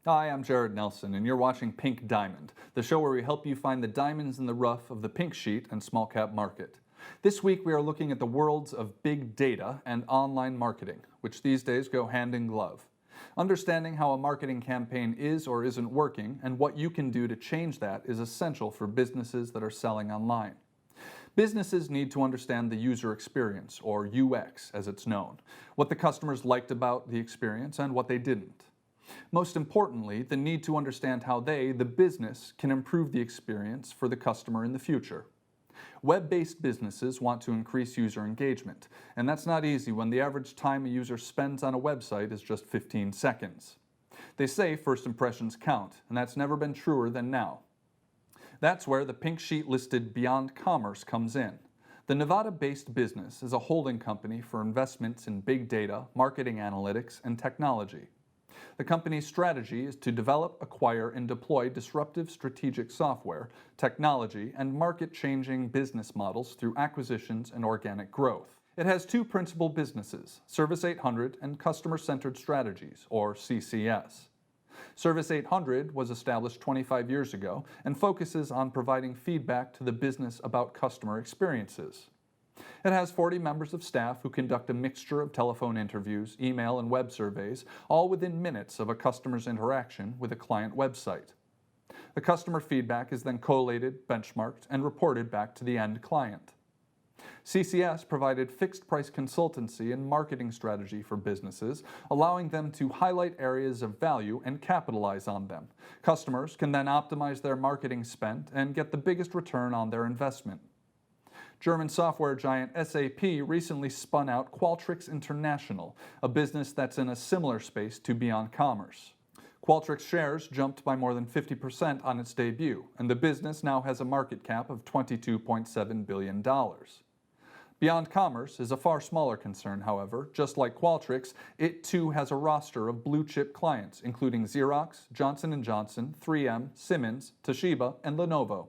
Hi, I'm Jared Nelson, and you're watching Pink Diamond, the show where we help you find the diamonds in the rough of the pink sheet and small cap market. This week we are looking at the worlds of big data and online marketing, which these days go hand in glove. Understanding how a marketing campaign is or isn't working and what you can do to change that is essential for businesses that are selling online. Businesses need to understand the user experience, or UX as it's known, what the customers liked about the experience and what they didn't. Most importantly, the need to understand how they, the business, can improve the experience for the customer in the future. Web-based businesses want to increase user engagement, and that's not easy when the average time a user spends on a website is just 15 seconds. They say first impressions count, and that's never been truer than now. That's where the pink sheet listed Beyond Commerce comes in. The Nevada-based business is a holding company for investments in big data, marketing analytics, and technology. The company's strategy is to develop, acquire, and deploy disruptive strategic software, technology, and market-changing business models through acquisitions and organic growth. It has two principal businesses, Service 800 and Customer-Centered Strategies, or CCS. Service 800 was established 25 years ago and focuses on providing feedback to the business about customer experiences. It has 40 members of staff who conduct a mixture of telephone interviews, email, and web surveys, all within minutes of a customer's interaction with a client website. The customer feedback is then collated, benchmarked, and reported back to the end client. CCS provided fixed-price consultancy and marketing strategy for businesses, allowing them to highlight areas of value and capitalize on them. Customers can then optimize their marketing spend and get the biggest return on their investment. German software giant SAP recently spun out Qualtrics International, a business that's in a similar space to Beyond Commerce. Qualtrics shares jumped by more than 50% on its debut, and the business now has a market cap of $22.7 billion. Beyond Commerce is a far smaller concern, however. Just like Qualtrics, it too has a roster of blue-chip clients, including Xerox, Johnson & Johnson, 3M, Siemens, Toshiba, and Lenovo.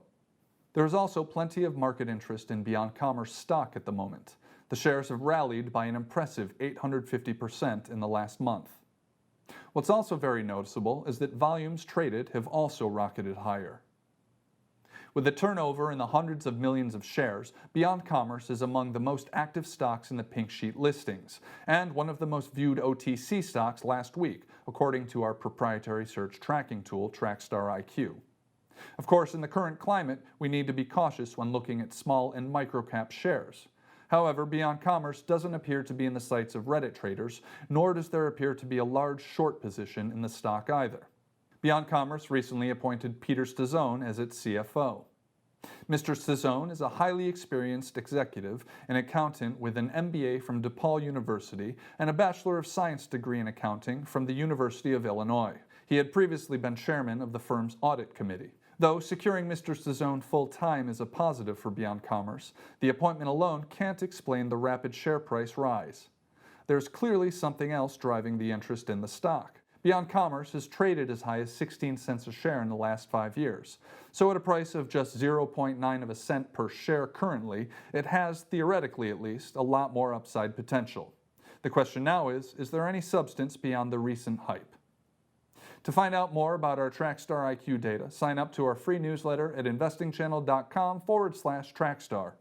There is also plenty of market interest in Beyond Commerce stock at the moment. The shares have rallied by an impressive 850% in the last month. What's also very noticeable is that volumes traded have also rocketed higher. With a turnover in the hundreds of millions of shares, Beyond Commerce is among the most active stocks in the pink sheet listings, and one of the most viewed OTC stocks last week, according to our proprietary search tracking tool, Trackstar IQ. Of course, in the current climate, we need to be cautious when looking at small and micro-cap shares. However, Beyond Commerce doesn't appear to be in the sights of Reddit traders, nor does there appear to be a large short position in the stock either. Beyond Commerce recently appointed Peter Stazone as its CFO. Mr. Stazone is a highly experienced executive, an accountant with an MBA from DePaul University and a Bachelor of Science degree in accounting from the University of Illinois. He had previously been chairman of the firm's audit committee. Though securing Mr. Stazone full-time is a positive for Beyond Commerce, the appointment alone can't explain the rapid share price rise. There's clearly something else driving the interest in the stock. Beyond Commerce has traded as high as 16 cents a share in the last 5 years. So at a price of just 0.9 of a cent per share currently, it has, theoretically at least, a lot more upside potential. The question now is there any substance beyond the recent hype? To find out more about our Trackstar IQ data, sign up to our free newsletter at investingchannel.com/Trackstar.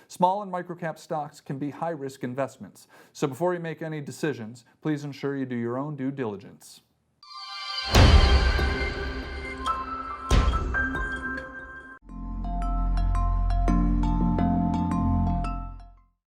Small and microcap stocks can be high-risk investments, so before you make any decisions, please ensure you do your own due diligence.